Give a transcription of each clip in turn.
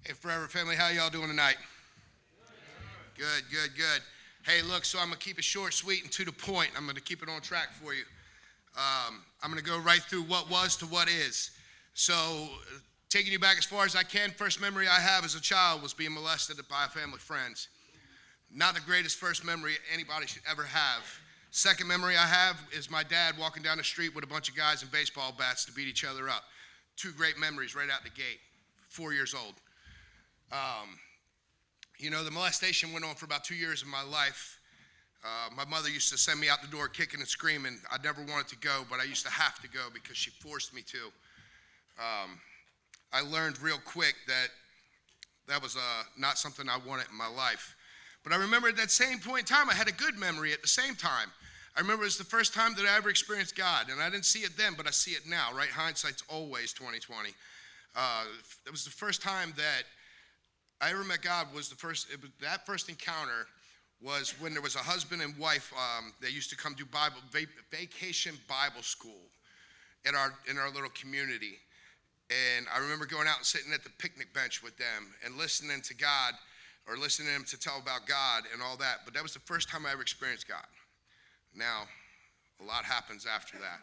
Hey, Forever Family, how y'all doing tonight? Good, good, good. Hey, look, so I'm going to keep it short, sweet, and to the point. I'm going to keep it on track for you. I'm going to go right through what was to what is. So, taking you back as far as I can, first memory I have as a child was being molested by family friends. Not the greatest first memory anybody should ever have. Second memory I have is my dad walking down the street with a bunch of guys in baseball bats to beat each other up. Two great memories right out the gate. 4 years old. The molestation went on for about 2 years of my life. My mother used to send me out the door kicking and screaming. I never wanted to go, but I used to have to go because she forced me to. I learned real quick that was not something I wanted in my life. But I remember at that same point in time, I had a good memory at the same time. I remember it was the first time that I ever experienced God, and I didn't see it then, but I see it now, right? Hindsight's always 2020. It was the first time that I ever met God. That first encounter was when there was a husband and wife. They used to come do vacation Bible school in our little community. And I remember going out and sitting at the picnic bench with them and listening to God, or listening to them to tell about God and all that. But that was the first time I ever experienced God. Now, a lot happens after that.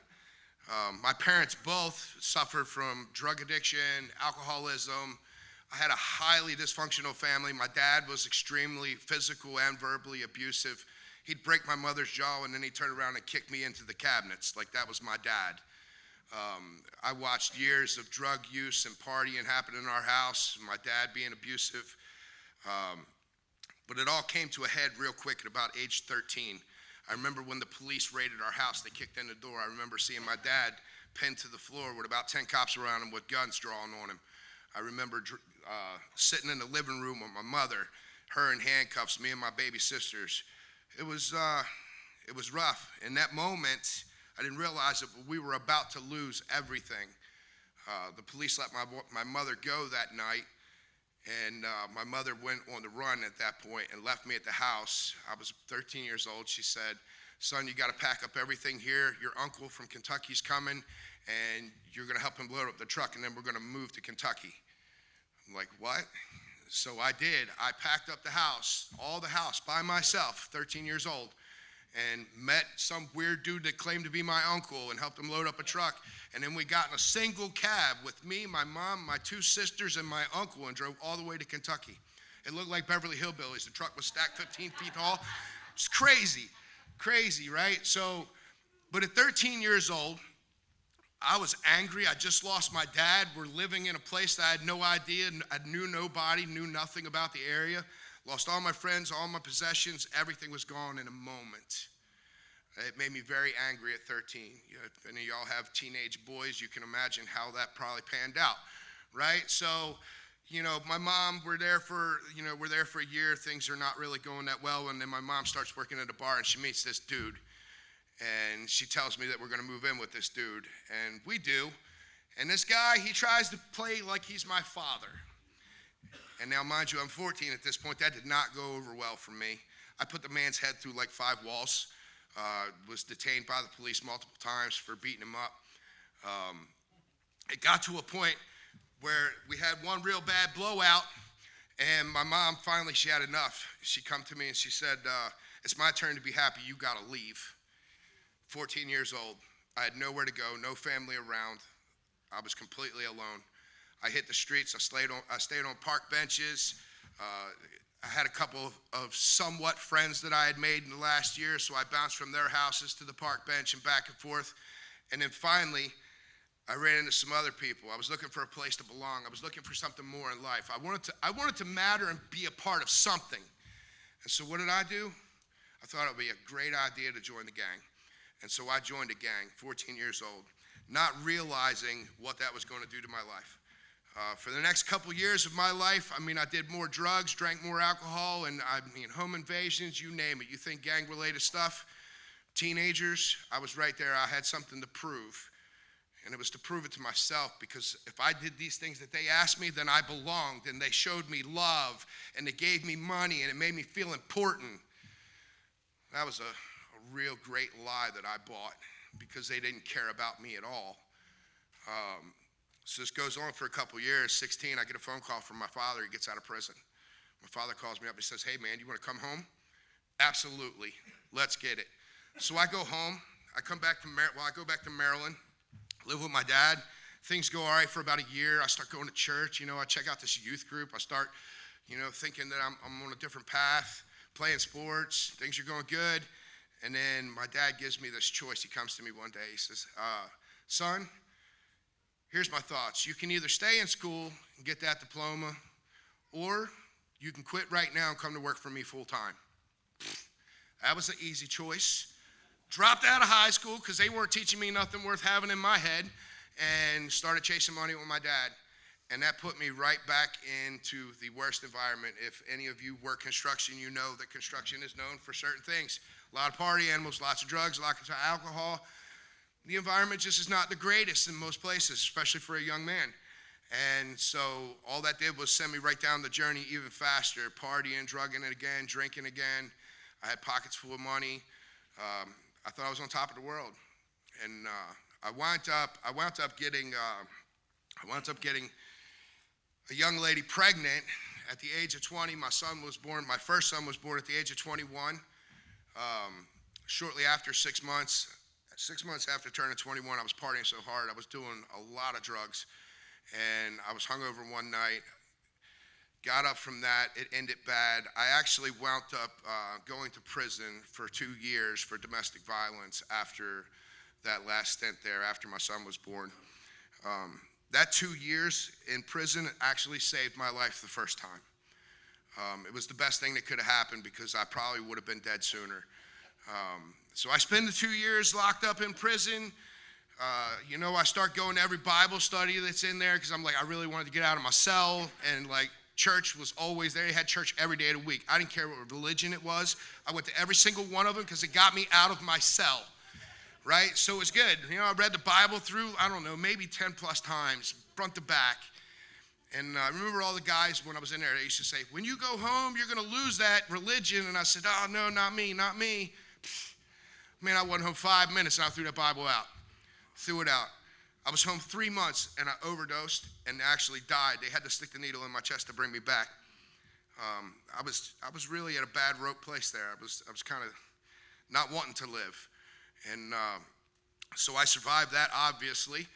My parents both suffered from drug addiction, alcoholism. I had a highly dysfunctional family. My dad was extremely physical and verbally abusive. He'd break my mother's jaw, and then he'd turn around and kick me into the cabinets. Like, that was my dad. I watched years of drug use and partying happen in our house, my dad being abusive. But it all came to a head real quick at about age 13. I remember when the police raided our house, they kicked in the door. I remember seeing my dad pinned to the floor with about 10 cops around him with guns drawn on him. I remember sitting in the living room with my mother, her in handcuffs, me and my baby sisters. It was rough. In that moment, I didn't realize it, but we were about to lose everything. The police let my mother go that night, and my mother went on the run at that point and left me at the house. I was 13 years old. She said, "Son, you got to pack up everything here. Your uncle from Kentucky's coming, and you're going to help him load up the truck, and then we're going to move to Kentucky." I'm like, "What?" So I did. I packed up all the house by myself, 13 years old, and met some weird dude that claimed to be my uncle and helped him load up a truck. And then we got in a single cab with me, my mom, my two sisters, and my uncle, and drove all the way to Kentucky. It looked like Beverly Hillbillies. The truck was stacked 15 feet tall. It's crazy, right? So, but at 13 years old, I was angry. I just lost my dad. We're living in a place that I had no idea. I knew nobody, knew nothing about the area. Lost all my friends, all my possessions. Everything was gone in a moment. It made me very angry at 13. If any of y'all have teenage boys, you can imagine how that probably panned out, right? So, my mom, we're there for a year. Things are not really going that well. And then my mom starts working at a bar, and she meets this dude. And she tells me that we're going to move in with this dude. And we do. And this guy, he tries to play like he's my father. And now, mind you, I'm 14 at this point. That did not go over well for me. I put the man's head through like 5 walls. Was detained by the police multiple times for beating him up. It got to a point where we had one real bad blowout, and my mom finally, she had enough. She come to me and she said, "It's my turn to be happy. You got to leave." 14 years old. I had nowhere to go, no family around. I was completely alone. I hit the streets. I stayed on park benches. I had a couple of somewhat friends that I had made in the last year, so I bounced from their houses to the park bench and back and forth. And then finally, I ran into some other people. I was looking for a place to belong. I was looking for something more in life. I wanted to matter and be a part of something. And so what did I do? I thought it would be a great idea to join the gang. And so I joined a gang, 14 years old, not realizing what that was going to do to my life. For the next couple years of my life, I did more drugs, drank more alcohol, and home invasions, you name it. You think gang-related stuff. Teenagers, I was right there. I had something to prove, and it was to prove it to myself, because if I did these things that they asked me, then I belonged, and they showed me love, and they gave me money, and it made me feel important. That was a real great lie that I bought, because they didn't care about me at all. So this goes on for a couple years. 16, I get a phone call from my father. He gets out of prison. My father calls me up. He says, hey, man, you want to come home? Absolutely. Let's get it. So I go home. I come back from I go back to Maryland, live with my dad. Things go all right for about a year. I start going to church. I check out this youth group. I start, thinking that I'm on a different path, playing sports. Things are going good. And then my dad gives me this choice. He comes to me one day. He says, son, here's my thoughts. You can either stay in school and get that diploma, or you can quit right now and come to work for me full time. That was an easy choice. Dropped out of high school because they weren't teaching me nothing worth having in my head, and started chasing money with my dad. And that put me right back into the worst environment. If any of you work construction, you know that construction is known for certain things. A lot of party animals, lots of drugs, lots of alcohol. The environment just is not the greatest in most places, especially for a young man. And so all that did was send me right down the journey even faster, partying, drugging it again, drinking again. I had pockets full of money. I thought I was on top of the world. And I wound up getting a young lady pregnant at the age of 20. My first son was born at the age of 21. Shortly after 6 months after turning 21, I was partying so hard. I was doing a lot of drugs, and I was hungover one night. Got up from that. It ended bad. I actually wound up going to prison for 2 years for domestic violence after that last stint there, after my son was born. That 2 years in prison actually saved my life the first time. It was the best thing that could have happened because I probably would have been dead sooner. So I spend the 2 years locked up in prison. I start going to every Bible study that's in there because I really wanted to get out of my cell, and church was always there. They had church every day of the week. I didn't care what religion it was. I went to every single one of them because it got me out of my cell, right? So it was good. I read the Bible through, maybe 10 plus times, front to back. And I remember all the guys when I was in there, they used to say, when you go home, you're going to lose that religion. And I said, oh, no, not me, not me. Man, I wasn't home 5 minutes and I threw that Bible out. Threw it out. I was home 3 months and I overdosed and actually died. They had to stick the needle in my chest to bring me back. I was really at a bad rope place there. I was kind of not wanting to live. And so I survived that, obviously.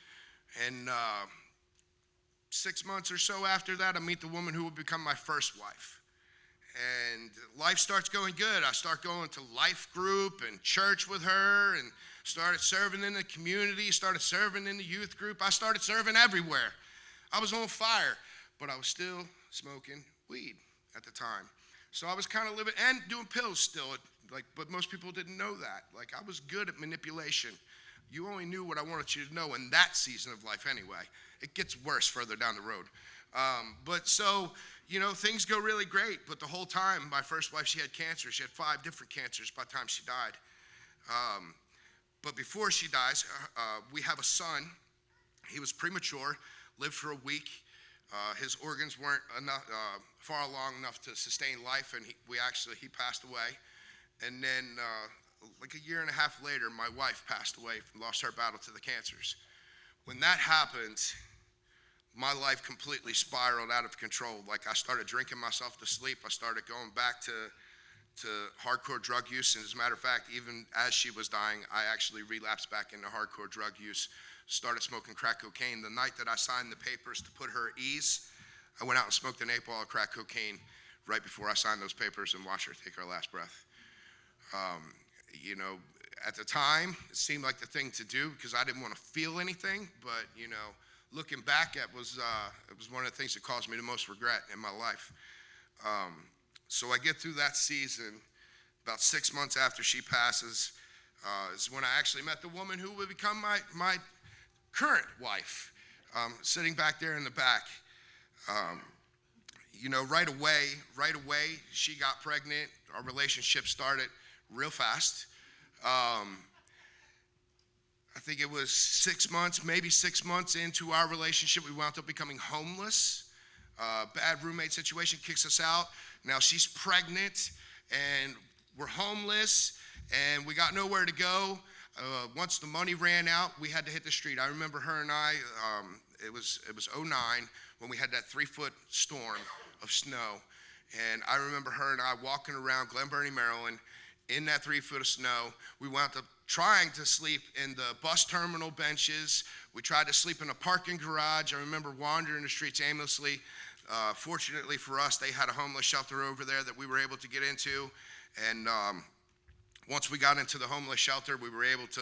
And 6 months or so after that, I meet the woman who would become my first wife. And life starts going good. I start going to life group and church with her, and started serving in the community, started serving in the youth group. I started serving everywhere. I was on fire, but I was still smoking weed at the time. So I was kind of living and doing pills still, but most people didn't know that. I was good at manipulation. You only knew what I wanted you to know in that season of life anyway. It gets worse further down the road. Things go really great. But the whole time, my first wife, she had cancer. She had 5 different cancers by the time she died. But before she dies, we have a son. He was premature, lived for a week. His organs weren't far along enough to sustain life, and he passed away. And then a year and a half later, my wife passed away, lost her battle to the cancers. When that happened, my life completely spiraled out of control. I started drinking myself to sleep. I started going back to hardcore drug use. And as a matter of fact, even as she was dying, I actually relapsed back into hardcore drug use, started smoking crack cocaine. The night that I signed the papers to put her at ease, I went out and smoked an 8-ball of crack cocaine right before I signed those papers and watched her take her last breath. At the time, it seemed like the thing to do because I didn't want to feel anything, but, looking back, it was one of the things that caused me the most regret in my life. So I get through that season. About 6 months after she passes is when I actually met the woman who would become my current wife, sitting back there in the back. Right away, she got pregnant. Our relationship started real fast. I think it was 6 months, maybe 6 months into our relationship, we wound up becoming homeless. Bad roommate situation kicks us out. Now she's pregnant, and we're homeless, and we got nowhere to go. Once the money ran out, we had to hit the street. I remember her and I, It was '09 when we had that 3-foot storm of snow. And I remember her and I walking around Glen Burnie, Maryland, in that 3 foot of snow. We wound up trying to sleep in the bus terminal benches. We tried to sleep in a parking garage. I remember wandering the streets aimlessly. Fortunately for us, they had a homeless shelter over there that we were able to get into. And once we got into the homeless shelter, we were able to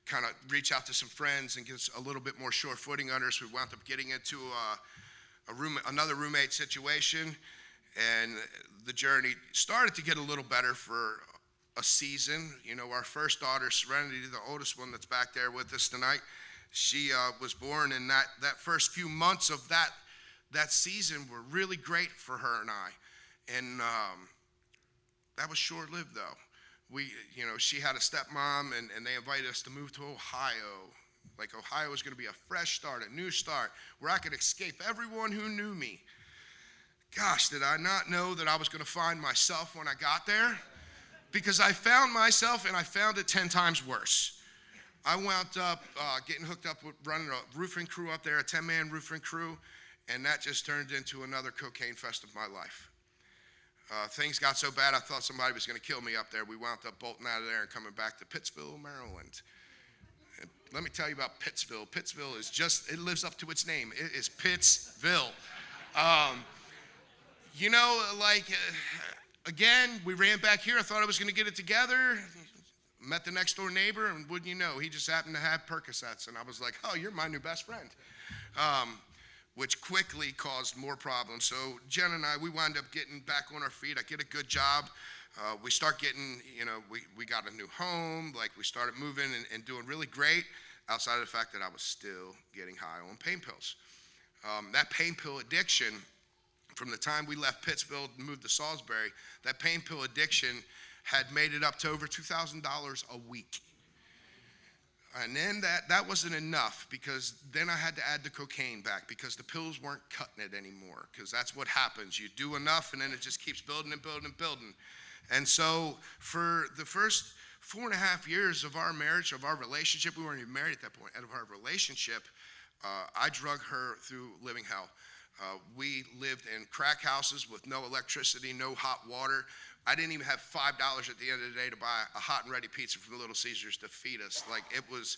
kind of reach out to some friends and get a little bit more sure footing under us. We wound up getting into another roommate situation, and the journey started to get a little better for a season. You know, our first daughter, Serenity, the oldest one that's back there with us tonight, she was born, and that first few months of that season were really great for her and I. And that was short-lived, though. She had a stepmom, and they invited us to move to Ohio. Like, Ohio was going to be a fresh start, a new start, where I could escape everyone who knew me. Gosh, did I not know that I was going to find myself when I got there? Because I found myself, and I found it 10 times worse. I wound up getting hooked up with running a roofing crew up there, a 10-man roofing crew, and that just turned into another cocaine fest of my life. Things got so bad I thought somebody was going to kill me up there. We wound up bolting out of there and coming back to Pittsville, Maryland. And let me tell you about Pittsville. Pittsville is it lives up to its name. It is Pittsville. Again, we ran back here. I thought I was going to get it together. Met the next door neighbor, and wouldn't you know, he just happened to have Percocets. And I was like, oh, you're my new best friend. Which quickly caused more problems. So Jen and I, we wound up getting back on our feet. I get a good job. We start getting, we got a new home. Like, we started moving and doing really great, outside of the fact that I was still getting high on pain pills. That pain pill addiction, from the time we left Pittsville and moved to Salisbury, that pain pill addiction had made it up to over $2,000 a week. And then that wasn't enough, because then I had to add the cocaine back, because the pills weren't cutting it anymore, because that's what happens. You do enough, and then it just keeps building and building and building. And so for the first 4.5 years of our marriage, of our relationship, we weren't even married at that point, out of our relationship, I drug her through living hell. We lived in crack houses with no electricity, no hot water. I didn't even have $5 at the end of the day to buy a hot and ready pizza from the Little Caesars to feed us. Like, it was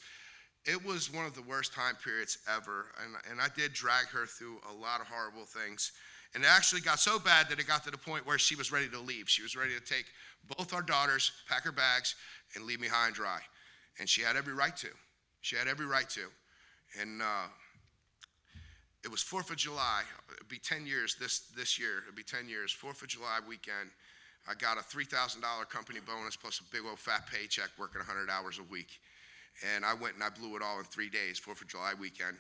one of the worst time periods ever. And I did drag her through a lot of horrible things. And it actually got so bad that it got to the point where she was ready to leave. She was ready to take both our daughters, pack her bags, and leave me high and dry. And she had every right to. She had every right to. And it was 4th of July. It'd be 10 years this year. It'd be 10 years. 4th of July weekend. I got a $3,000 company bonus plus a big old fat paycheck working 100 hours a week. And I went and I blew it all in 3 days, 4th of July weekend.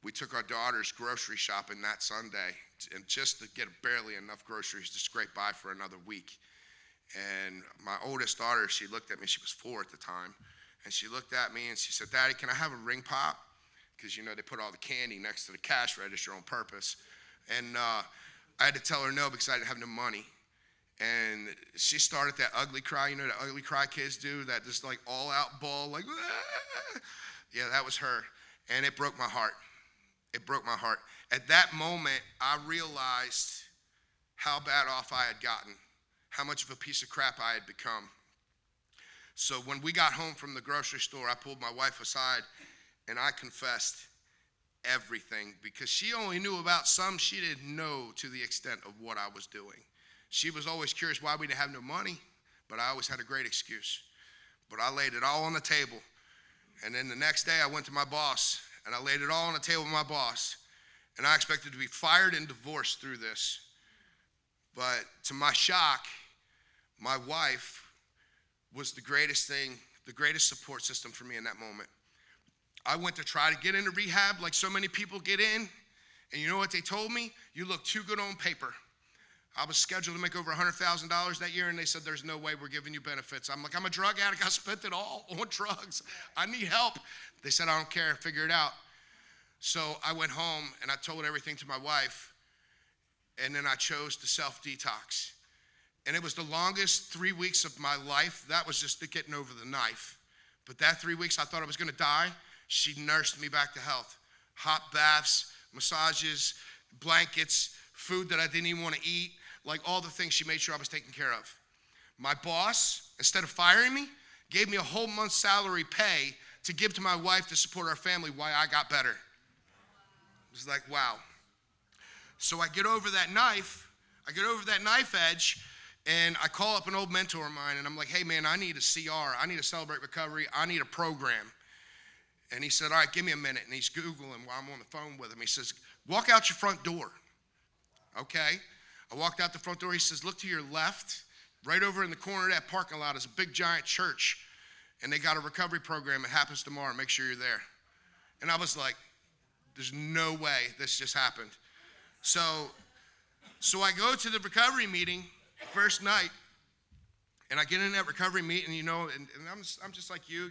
We took our daughters grocery shopping that Sunday, and just to get barely enough groceries to scrape by for another week. And my oldest daughter, she looked at me, she was 4 at the time, and she looked at me and she said, Daddy, can I have a ring pop? Because, they put all the candy next to the cash register on purpose. And I had to tell her no, because I didn't have no money. And she started that ugly cry, the ugly cry kids do, that just like all out bawl, like, ah! Yeah, that was her. And it broke my heart. It broke my heart. At that moment, I realized how bad off I had gotten, how much of a piece of crap I had become. So when we got home from the grocery store, I pulled my wife aside and I confessed everything, because she only knew about some. She didn't know to the extent of what I was doing. She was always curious why we didn't have no money, but I always had a great excuse. But I laid it all on the table. And then the next day I went to my boss, and I laid it all on the table with my boss. And I expected to be fired and divorced through this. But to my shock, my wife was the greatest thing, the greatest support system for me in that moment. I went to try to get into rehab like so many people get in. And you know what they told me? You look too good on paper. I was scheduled to make over $100,000 that year, and they said, there's no way we're giving you benefits. I'm like, I'm a drug addict. I spent it all on drugs. I need help. They said, I don't care. Figure it out. So I went home, and I told everything to my wife, and then I chose to self-detox. And it was the longest 3 weeks of my life. That was just the getting over the knife. But that 3 weeks, I thought I was going to die. She nursed me back to health. hot baths, massages, blankets, food that I didn't even want to eat, like all the things she made sure I was taken care of. My boss, instead of firing me, gave me a whole month's salary pay to give to my wife to support our family while I got better. It was like, wow. So I get over that knife edge, and I call up an old mentor of mine, and I'm like, hey man, I need a CR, I need to Celebrate Recovery, I need a program. And he said, all right, give me a minute. And he's Googling while I'm on the phone with him. He says, walk out your front door. Okay. I walked out the front door. He says, look to your left. Right over in the corner of that parking lot is a big giant church. And they got a recovery program. It happens tomorrow. Make sure you're there. And I was like, there's no way this just happened. So I go to the recovery meeting first night. And I get in that recovery meeting, and I'm just like you,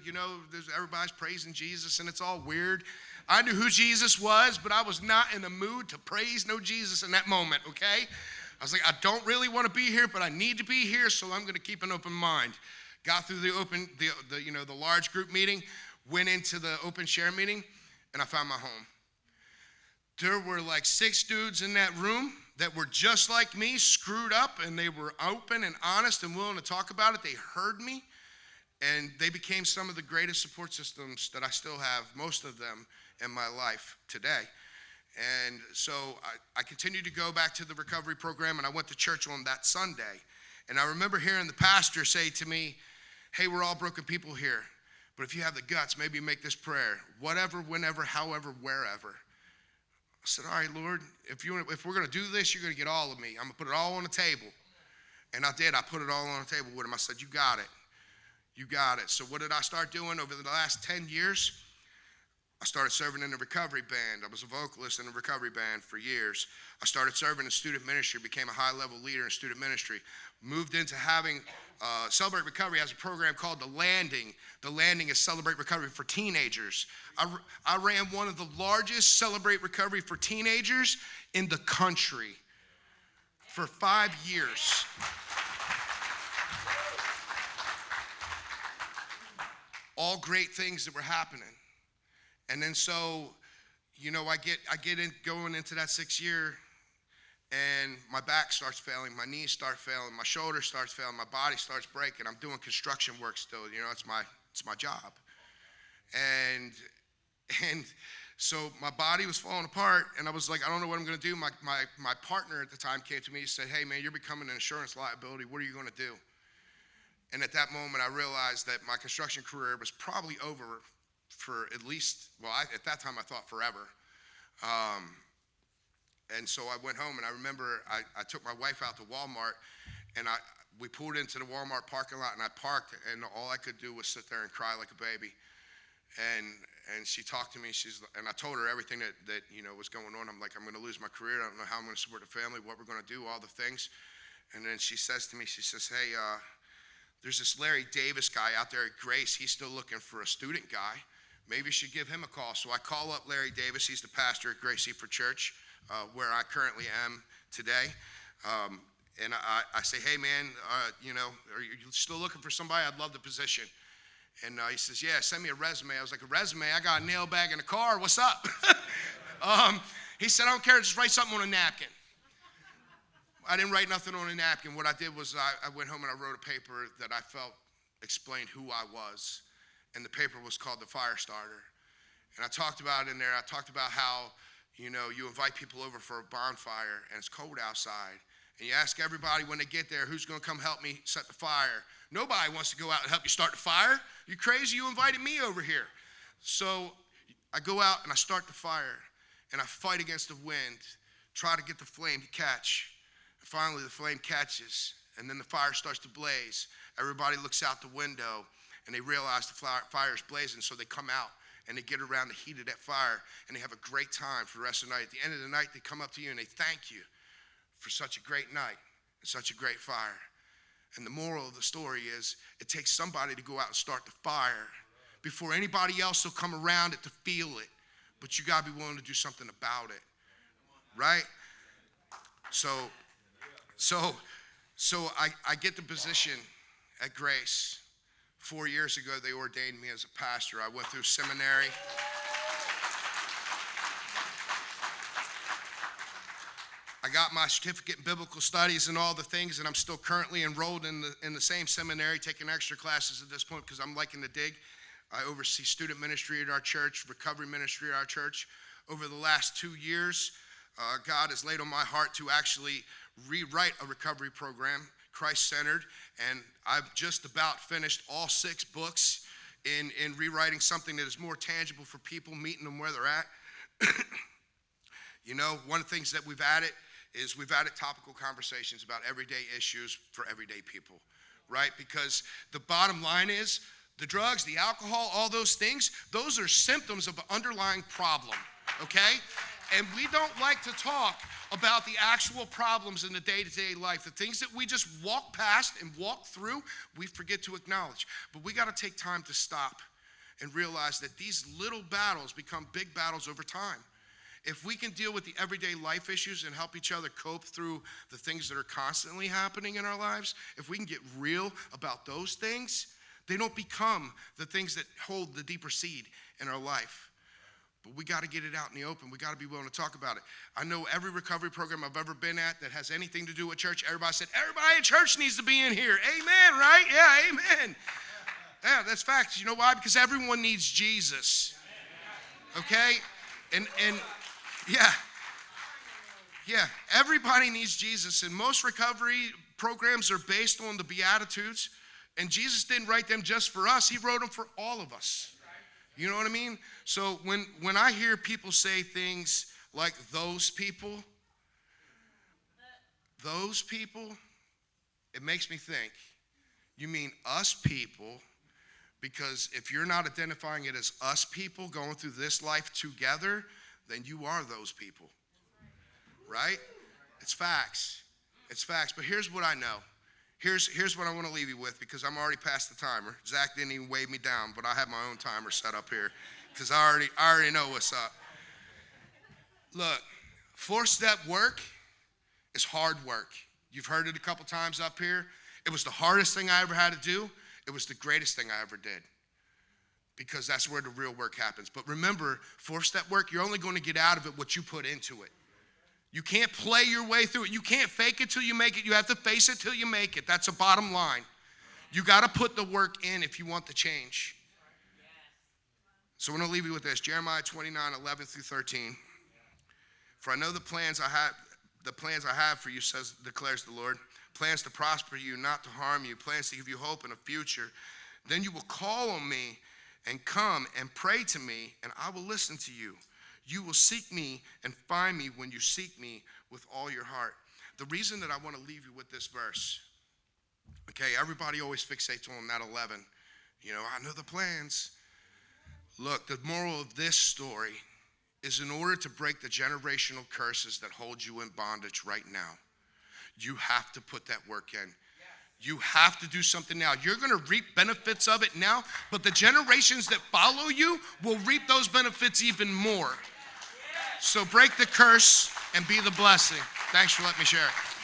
everybody's praising Jesus, and it's all weird. I knew who Jesus was, but I was not in the mood to praise no Jesus in that moment, okay? I was like, I don't really want to be here, but I need to be here, so I'm going to keep an open mind. Got through the large group meeting, went into the open share meeting, and I found my home. There were like 6 dudes in that room that were just like me, screwed up, and they were open and honest and willing to talk about it. They heard me, and they became some of the greatest support systems that I still have, most of them, in my life today. And so I continued to go back to the recovery program, and I went to church on that Sunday. And I remember hearing the pastor say to me, hey, we're all broken people here, but if you have the guts, maybe make this prayer, whatever, whenever, however, wherever. I said, all right, Lord, if we're going to do this, you're going to get all of me. I'm going to put it all on the table. And I did. I put it all on the table with him. I said, you got it. You got it. So what did I start doing over the last 10 years? I started serving in the recovery band. I was a vocalist in the recovery band for years. I started serving in student ministry, became a high-level leader in student ministry. Moved into having Celebrate Recovery has a program called The Landing. The Landing is Celebrate Recovery for teenagers. I ran one of the largest Celebrate Recovery for teenagers in the country for 5 years. All great things that were happening. And then so, I get in going into that 6th year, and my back starts failing, my knees start failing, my shoulder starts failing, my body starts breaking. I'm doing construction work still, it's my job. And so my body was falling apart, and I was like, I don't know what I'm gonna do. My partner at the time came to me and said, hey man, you're becoming an insurance liability. What are you gonna do? And at that moment, I realized that my construction career was probably over for at least, at that time I thought forever. And so I went home, and I remember I took my wife out to Walmart, and we pulled into the Walmart parking lot, and I parked, and all I could do was sit there and cry like a baby. And she talked to me, and I told her everything that was going on. I'm like, I'm gonna lose my career, I don't know how I'm gonna support the family, what we're gonna do, all the things. And then she says to me, hey, there's this Larry Davis guy out there at Grace, he's still looking for a student guy. Maybe you should give him a call. So I call up Larry Davis. He's the pastor at Grace for Church, where I currently am today. And I say, hey, man, are you still looking for somebody? I'd love the position. And he says, yeah, send me a resume. I was like, a resume? I got a nail bag in the car. What's up? He said, I don't care. Just write something on a napkin. I didn't write nothing on a napkin. What I did was I went home and I wrote a paper that I felt explained who I was. And the paper was called The Fire Starter. And I talked about it in there. I talked about how, you invite people over for a bonfire, and it's cold outside. And you ask everybody when they get there, who's going to come help me set the fire? Nobody wants to go out and help you start the fire. You crazy? You invited me over here. So I go out and I start the fire, and I fight against the wind, try to get the flame to catch. And finally, the flame catches, and then the fire starts to blaze. Everybody looks out the window, and they realize the fire is blazing, so they come out, and they get around the heat of that fire, and they have a great time for the rest of the night. At the end of the night, they come up to you, and they thank you for such a great night and such a great fire. And the moral of the story is, it takes somebody to go out and start the fire before anybody else will come around it to feel it. But you got to be willing to do something about it, right? So I get the position at Grace. 4 years ago, they ordained me as a pastor. I went through seminary. I got my certificate in biblical studies and all the things, and I'm still currently enrolled in the same seminary, taking extra classes at this point because I'm liking the dig. I oversee student ministry at our church, recovery ministry at our church. Over the last 2 years, God has laid on my heart to actually rewrite a recovery program, Christ-centered, and I've just about finished all 6 books in rewriting something that is more tangible for people, meeting them where they're at. You know, one of the things that we've added topical conversations about everyday issues for everyday people, right? Because the bottom line is the drugs, the alcohol, all those things, those are symptoms of an underlying problem, okay? And we don't like to talk about the actual problems in the day-to-day life. The things that we just walk past and walk through, we forget to acknowledge. But we got to take time to stop and realize that these little battles become big battles over time. If we can deal with the everyday life issues and help each other cope through the things that are constantly happening in our lives, if we can get real about those things, they don't become the things that hold the deeper seed in our life. But we got to get it out in the open. We got to be willing to talk about it. I know every recovery program I've ever been at that has anything to do with church, everybody said, everybody in church needs to be in here. Amen, right? Yeah, amen. Yeah, that's facts. You know why? Because everyone needs Jesus. Okay? And yeah, everybody needs Jesus. And most recovery programs are based on the Beatitudes. And Jesus didn't write them just for us. He wrote them for all of us. You know what I mean? So when I hear people say things like those people, it makes me think, you mean us people? Because if you're not identifying it as us people going through this life together, then you are those people, right? It's facts. It's facts. But here's what I know. Here's what I want to leave you with, because I'm already past the timer. Zach didn't even wave me down, but I have my own timer set up here because I already know what's up. Look, 4-step work is hard work. You've heard it a couple times up here. It was the hardest thing I ever had to do. It was the greatest thing I ever did, because that's where the real work happens. But remember, 4-step work, you're only going to get out of it what you put into it. You can't play your way through it. You can't fake it till you make it. You have to face it till you make it. That's a bottom line. You got to put the work in if you want the change. So I'm going to leave you with this. Jeremiah 29:11-13. For I know the plans I have for you, declares the Lord. Plans to prosper you, not to harm you. Plans to give you hope in a future. Then you will call on me and come and pray to me, and I will listen to you. You will seek me and find me when you seek me with all your heart. The reason that I want to leave you with this verse, okay, everybody always fixates on that 11. You know, I know the plans. Look, the moral of this story is, in order to break the generational curses that hold you in bondage right now, you have to put that work in. You have to do something now. You're going to reap benefits of it now, but the generations that follow you will reap those benefits even more. So break the curse and be the blessing. Thanks for letting me share it.